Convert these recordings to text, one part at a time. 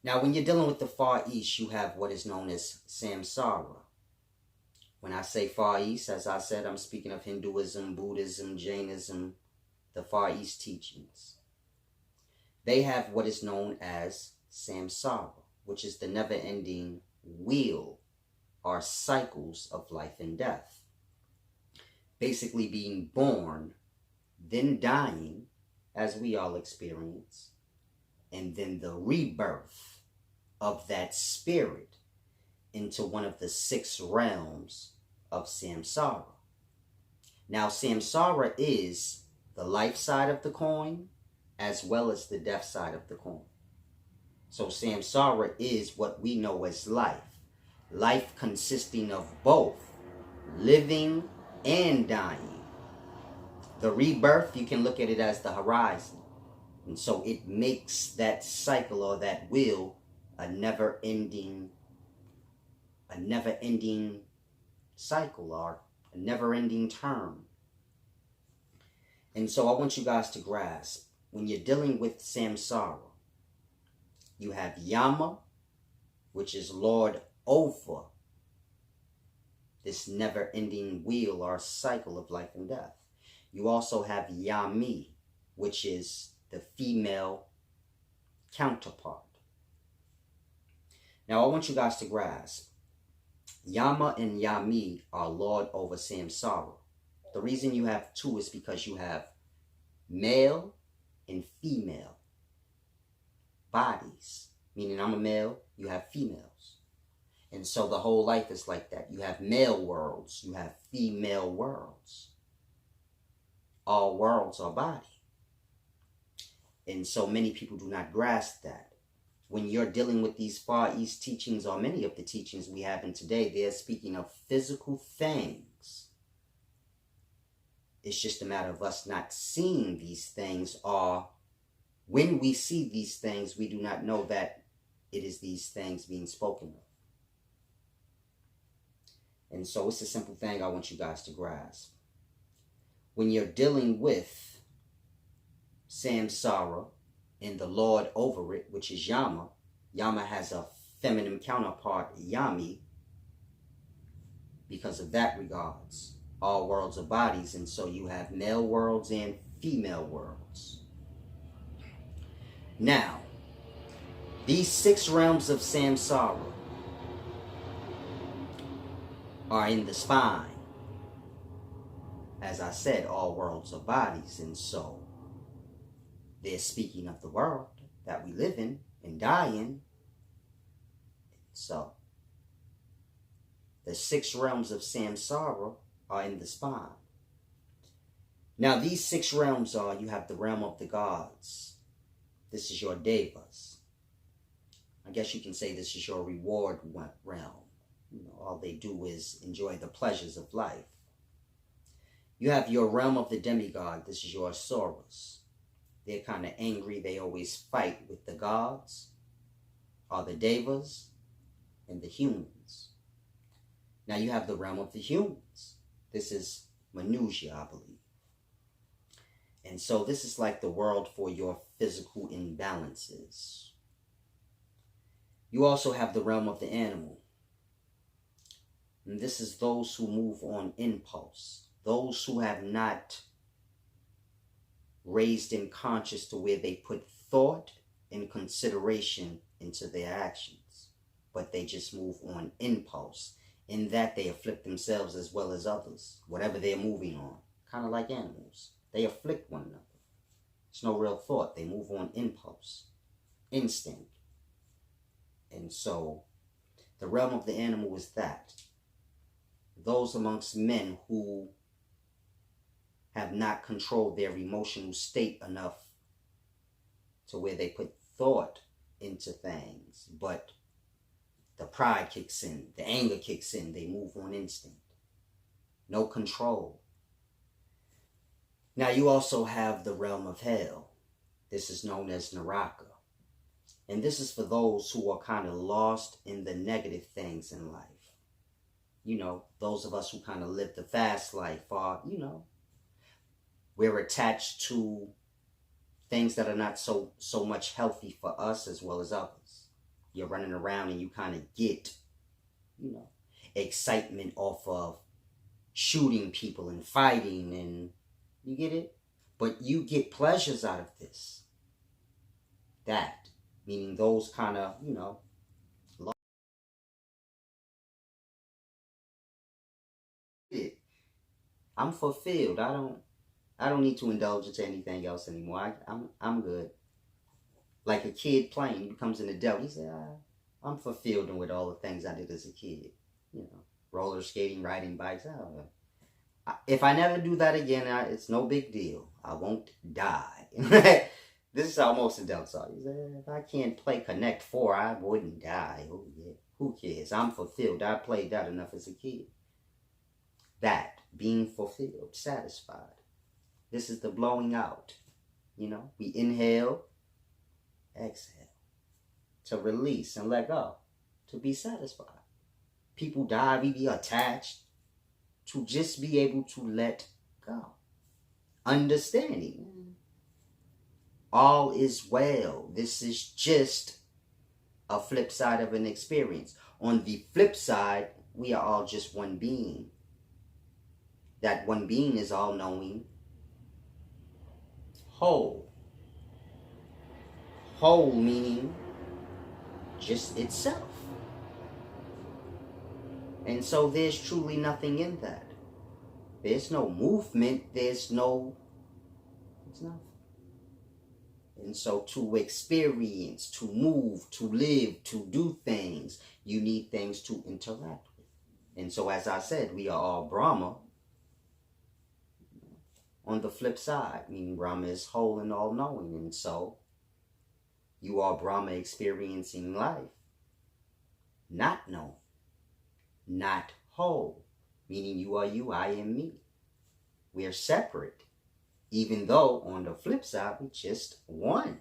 Now, when you're dealing with the Far East, you have what is known as samsara. When I say Far East, as I said, I'm speaking of Hinduism, Buddhism, Jainism, the Far East teachings. They have what is known as samsara, which is the never-ending wheel or cycles of life and death. Basically being born, then dying, as we all experience, and then the rebirth of that spirit into one of the 6 realms of samsara. Now, samsara is the life side of the coin as well as the death side of the coin. So samsara is what we know as life. Life consisting of both living and dying. The rebirth, you can look at it as the horizon. And so it makes that cycle or that wheel a never-ending cycle or a never-ending term. And so I want you guys to grasp, when you're dealing with samsara, you have Yama, which is Lord over this never-ending wheel or cycle of life and death. You also have Yami, which is the female counterpart. Now, I want you guys to grasp, Yama and Yami are Lord over samsara. The reason you have 2 is because you have male and female bodies. Meaning I'm a male, you have females. And so the whole life is like that. You have male worlds, you have female worlds. All worlds are body. And so many people do not grasp that. When you're dealing with these Far East teachings, or many of the teachings we have in today, they're speaking of physical things. It's just a matter of us not seeing these things, or when we see these things, we do not know that it is these things being spoken of. And so it's a simple thing I want you guys to grasp. When you're dealing with samsara and the Lord over it, which is Yama, Yama has a feminine counterpart, Yami, because of that regards. All worlds are bodies, and so you have male worlds and female worlds. Now, these 6 realms of samsara are in the spine. As I said, all worlds are bodies, and so they're speaking of the world that we live in and die in. So, the 6 realms of samsara are in the spine. Now, these 6 realms are, you have the realm of the gods. This is your devas. I guess you can say this is your reward realm. All they do is enjoy the pleasures of life. You have your realm of the demigod. This is your asuras. They're kind of angry. They always fight with the gods, or the devas, and the humans. Now you have the realm of the humans. This is Manusia, I believe. And so this is like the world for your physical imbalances. You also have the realm of the animal. And this is those who move on impulse. Those who have not raised in conscious to where they put thought and consideration into their actions. But they just move on impulse. In that they afflict themselves as well as others. Whatever they're moving on. Kind of like animals. They afflict one another. It's no real thought. They move on impulse. Instinct. And so, the realm of the animal is that. Those amongst men who have not controlled their emotional state enough to where they put thought into things, but the pride kicks in, the anger kicks in, they move on instinct. No control. Now you also have the realm of hell. This is known as Naraka. And this is for those who are kind of lost in the negative things in life. Those of us who kind of live the fast life are, we're attached to things that are not so much healthy for us as well as others. you're running around and you kind of get, excitement off of shooting people and fighting, and you get it? But you get pleasures out of this. That, meaning those kind of, I'm fulfilled. I don't need to indulge into anything else anymore. I'm good. Like a kid playing, he becomes an adult. He said, I'm fulfilled with all the things I did as a kid. Roller skating, riding bikes. If I never do that again, it's no big deal. I won't die. This is how most adults are. He said, if I can't play Connect 4, I wouldn't die. Oh, yeah. Who cares? I'm fulfilled. I played that enough as a kid. That, being fulfilled, satisfied. This is the blowing out. We inhale, exhale, to release and let go, to be satisfied. People die, we be attached, to just be able to let go. Understanding. All is well. This is just a flip side of an experience. On the flip side, we are all just one being. That one being is all-knowing, whole. Whole meaning just itself. And so there's truly nothing in that. There's no movement. It's nothing. And so to experience, to move, to live, to do things, you need things to interact with. And so as I said, we are all Brahma. On the flip side, meaning Brahma is whole and all-knowing. And so you are Brahma experiencing life, not known, not whole, meaning you are you, I am me. We are separate, even though on the flip side, we just one.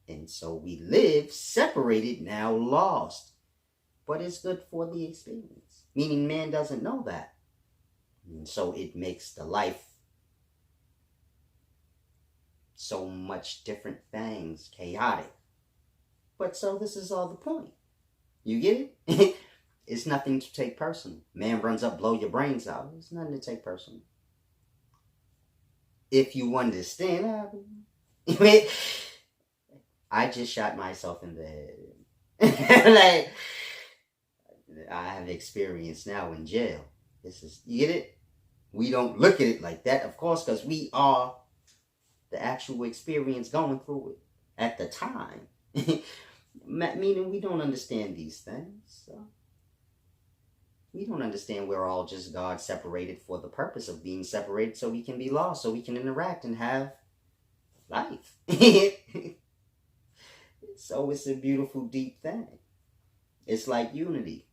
And so we live separated, now lost. But it's good for the experience, meaning man doesn't know that. And so it makes the life so much different things, chaotic. But so this is all the point. You get it? It's nothing to take personal. Man runs up, blow your brains out. It's nothing to take personal. If you understand, I just shot myself in the head. Like, I have experience now in jail. You get it? We don't look at it like that, of course, because we are the actual experience going through it at the time. Meaning we don't understand these things. So we don't understand we're all just God separated for the purpose of being separated so we can be lost, so we can interact and have life. So it's a beautiful, deep thing. It's like unity.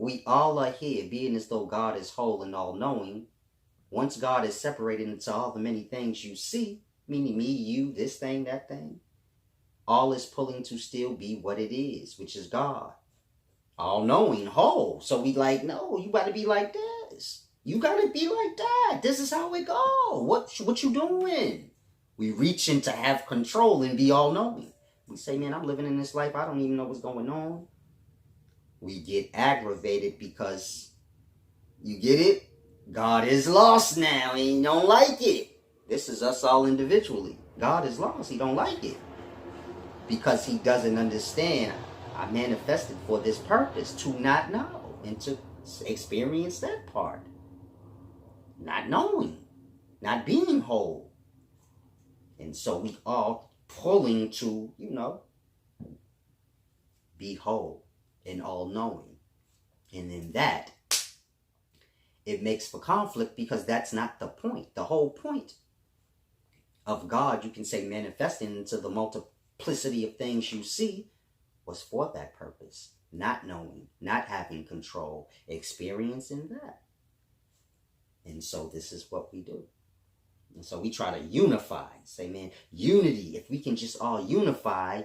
We all are here, being as though God is whole and all-knowing. Once God is separated into all the many things you see, meaning me, you, this thing, that thing, all is pulling to still be what it is, which is God. All-knowing, whole. So we like, no, you got to be like this. You got to be like that. This is how it go. What you doing? We reaching to have control and be all-knowing. We say, man, I'm living in this life. I don't even know what's going on. We get aggravated because, you get it? God is lost now. He don't like it. This is us all individually. God is lost. He don't like it. Because he doesn't understand. I manifested for this purpose, to not know and to experience that part. Not knowing. Not being whole. And so we all pulling to, be whole and all-knowing. And in that, it makes for conflict because that's not the point. The whole point of God, you can say, manifesting into the multiplicity of things you see, was for that purpose. Not knowing, not having control, experiencing that. And so this is what we do. And so we try to unify. Say, man, unity. If we can just all unify,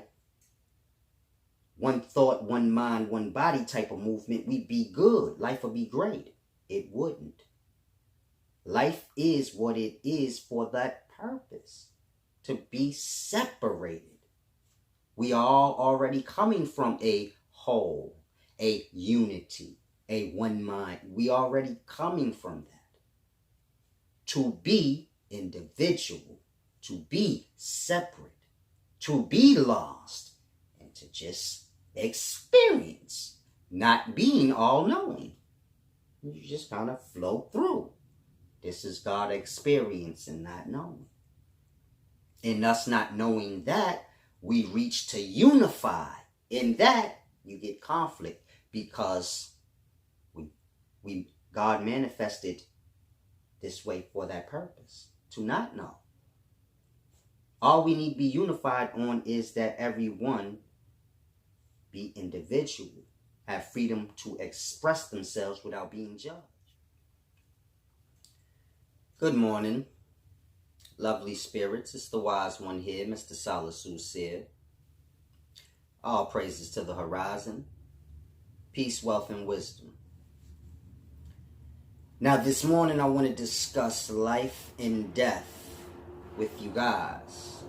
one thought, one mind, one body type of movement, we'd be good. Life would be great. It wouldn't. Life is what it is for that purpose. To be separated. We are all already coming from a whole, a unity, a one mind. We already coming from that. To be individual, to be separate, to be lost, and to just experience, not being all-knowing. You just kind of flow through. This is God experience and not knowing. In us not knowing that, we reach to unify. In that, you get conflict because God manifested this way for that purpose, to not know. All we need to be unified on is that everyone be individual, have freedom to express themselves without being judged. Good morning, lovely spirits. It's the wise one here, Mr. Solace Knowledge. All praises to the horizon. Peace, wealth, and wisdom. Now, this morning I want to discuss life and death with you guys.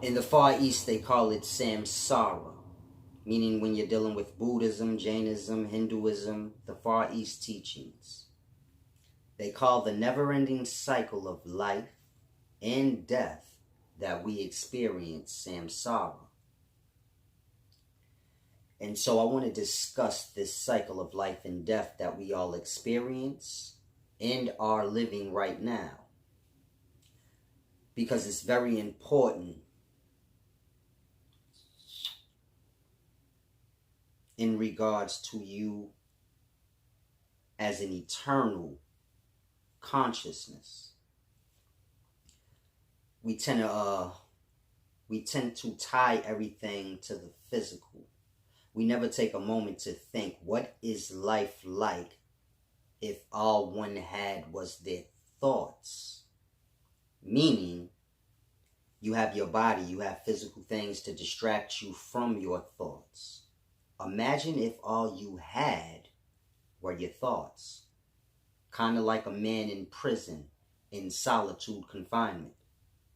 In the Far East, they call it samsara, meaning when you're dealing with Buddhism, Jainism, Hinduism, the Far East teachings. They call the never-ending cycle of life and death that we experience samsara. And so I want to discuss this cycle of life and death that we all experience and are living right now. Because it's very important in regards to you as an eternal consciousness. We tend to tie everything to the physical. We never take a moment to think, what is life like if all one had was their thoughts? Meaning, you have your body, you have physical things to distract you from your thoughts. Imagine if all you had were your thoughts. Kind of like a man in prison, in solitude confinement.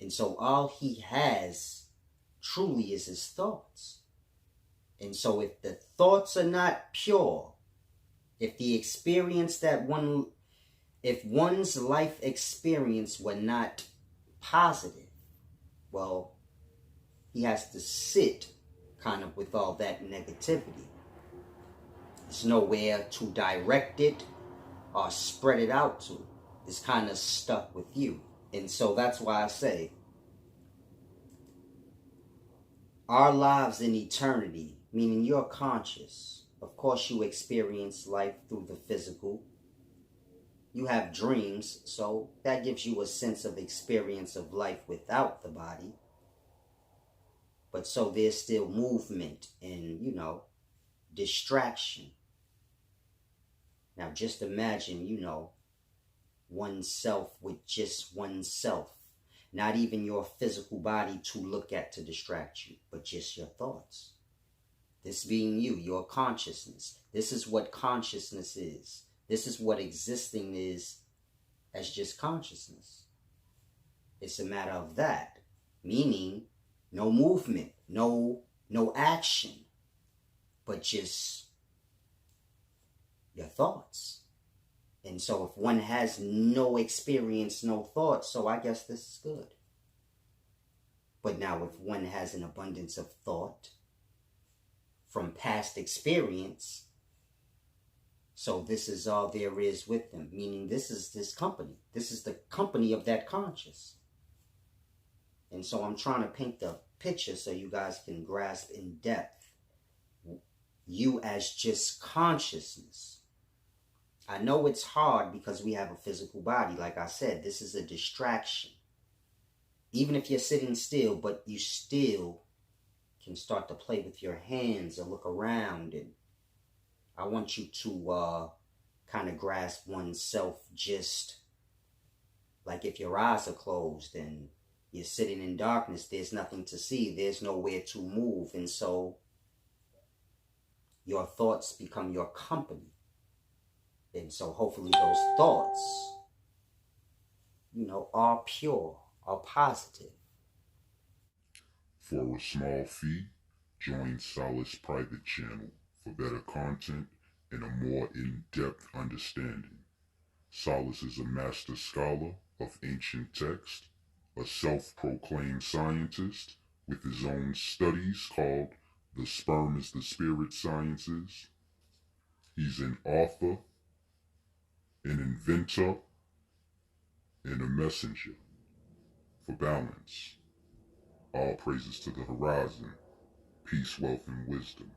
And so all he has truly is his thoughts. And so if the thoughts are not pure, if the experience if one's life experience were not positive, well, he has to sit kind of with all that negativity. There's nowhere to direct it or spread it out to. It's kind of stuck with you. And so that's why I say, our lives in eternity, meaning you're conscious. Of course, you experience life through the physical. You have dreams, so that gives you a sense of experience of life without the body. But so there's still movement and, distraction. Now just imagine, oneself with just oneself. Not even your physical body to look at to distract you, but just your thoughts. This being you, your consciousness. This is what consciousness is. This is what existing is as just consciousness. It's a matter of that. Meaning, no movement, no action, but just your thoughts. And so if one has no experience, no thoughts, so I guess this is good. But now if one has an abundance of thought from past experience, so this is all there is with them, meaning this is this company. This is the company of that conscious. And so I'm trying to paint the picture so you guys can grasp in depth you as just consciousness. I know it's hard because we have a physical body. Like I said, this is a distraction. Even if you're sitting still, but you still can start to play with your hands or look around. And I want you to kind of grasp oneself just like if your eyes are closed and you're sitting in darkness, there's nothing to see. There's nowhere to move. And so your thoughts become your company. And so hopefully those thoughts, are pure, are positive. For a small fee, join Solace private channel for better content and a more in-depth understanding. Solace is a master scholar of ancient text, a self-proclaimed scientist with his own studies called the Sperm Spirit Sciences. He's an author, an inventor, and a messenger for balance. All praises to the horizon, peace, wealth, and wisdom.